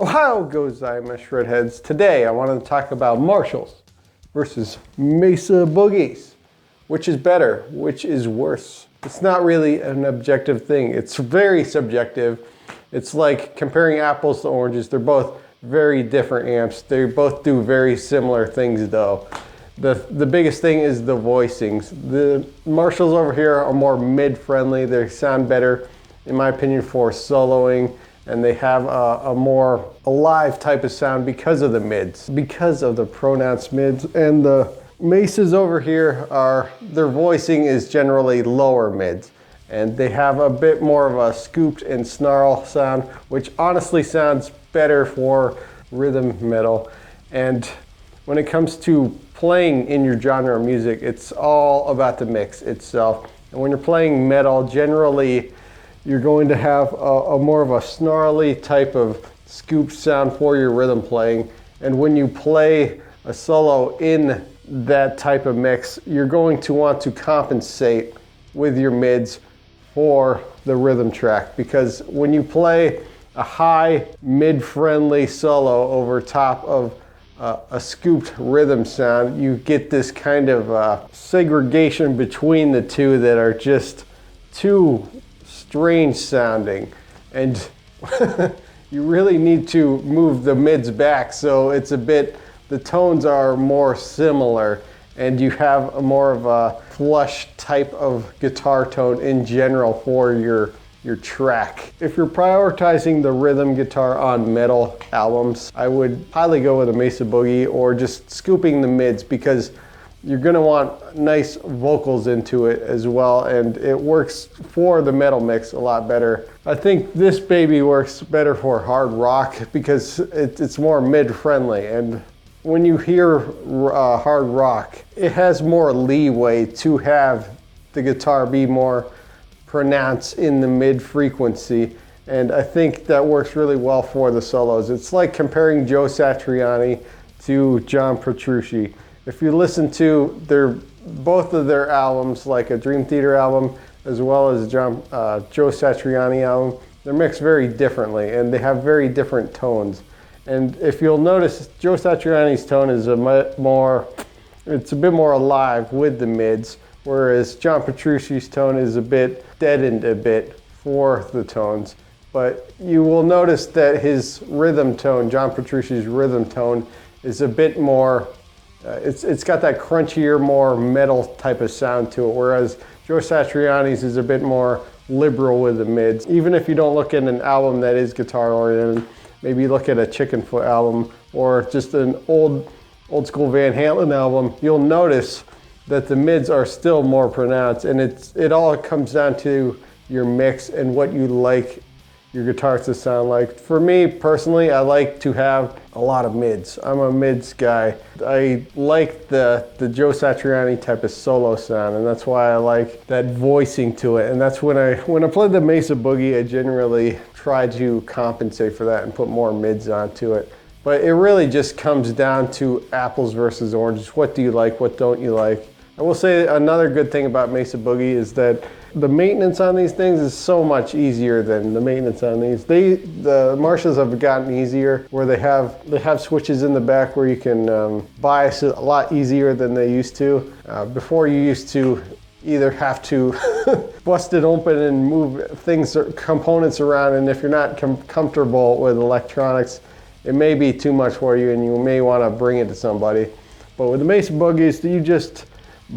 Ohio gozai, my shredheads. Today I wanted to talk about Marshalls versus Mesa Boogies. Which is better? Which is worse? It's not really an objective thing. It's very subjective. It's like comparing apples to oranges. They're both very different amps. They both do very similar things though. The biggest thing is the voicings. The Marshalls over here are more mid-friendly. They sound better, in my opinion, for soloing. And they have a more alive type of sound because of the mids, because of the pronounced mids. And the Mesas over here their voicing is generally lower mids. And they have a bit more of a scooped and snarl sound, which honestly sounds better for rhythm metal. And when it comes to playing in your genre of music, it's all about the mix itself. And when you're playing metal, generally, you're going to have a more of a snarly type of scoop sound for your rhythm playing. And when you play a solo in that type of mix, you're going to want to compensate with your mids for the rhythm track. Because when you play a high mid-friendly solo over top of a scooped rhythm sound, you get this kind of segregation between the two that are just too strange sounding, and you really need to move the mids back so it's the tones are more similar and you have a more of a flush type of guitar tone in general for your track. If you're prioritizing the rhythm guitar on metal albums, I would highly go with a Mesa Boogie or just scooping the mids, because you're gonna want nice vocals into it as well, and it works for the metal mix a lot better. I think this baby works better for hard rock because it's more mid-friendly, and when you hear hard rock, it has more leeway to have the guitar be more pronounced in the mid frequency, and I think that works really well for the solos. It's like comparing Joe Satriani to John Petrucci. If you listen to both of their albums, like a Dream Theater album as well as Joe Satriani album, they're mixed very differently and they have very different tones. And if you'll notice, Joe Satriani's tone is it's a bit more alive with the mids, whereas John Petrucci's tone is a bit deadened a bit for the tones. But you will notice that his rhythm tone, John Petrucci's rhythm tone, is a bit more it's got that crunchier, more metal type of sound to it, whereas Joe Satriani's is a bit more liberal with the mids. Even if you don't look at an album that is guitar oriented, maybe look at a Chickenfoot album or just an old school Van Halen album, you'll notice that the mids are still more pronounced, and it all comes down to your mix and what you like your guitars to sound like. For me personally, I like to have a lot of mids. I'm a mids guy. I like the Joe Satriani type of solo sound, and that's why I like that voicing to it. And that's when I play the Mesa Boogie, I generally try to compensate for that and put more mids onto it. But it really just comes down to apples versus oranges. What do you like? What don't you like? I will say another good thing about Mesa Boogie is that the maintenance on these things is so much easier than the maintenance on these. The Marshalls have gotten easier, where they have switches in the back where you can bias it a lot easier than they used to. Before, you used to either have to bust it open and move things or components around, and if you're not comfortable with electronics, it may be too much for you and you may want to bring it to somebody. But with the Mesa Boogies, you just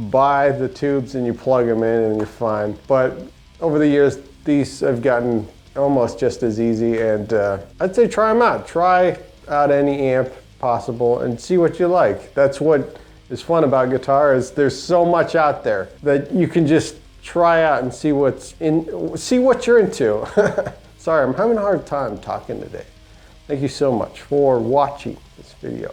buy the tubes and you plug them in and you're fine. But over the years, these have gotten almost just as easy, and I'd say try them out. Try out any amp possible and see what you like. That's what is fun about guitar, is there's so much out there that you can just try out and see what you're into. Sorry, I'm having a hard time talking today. Thank you so much for watching this video.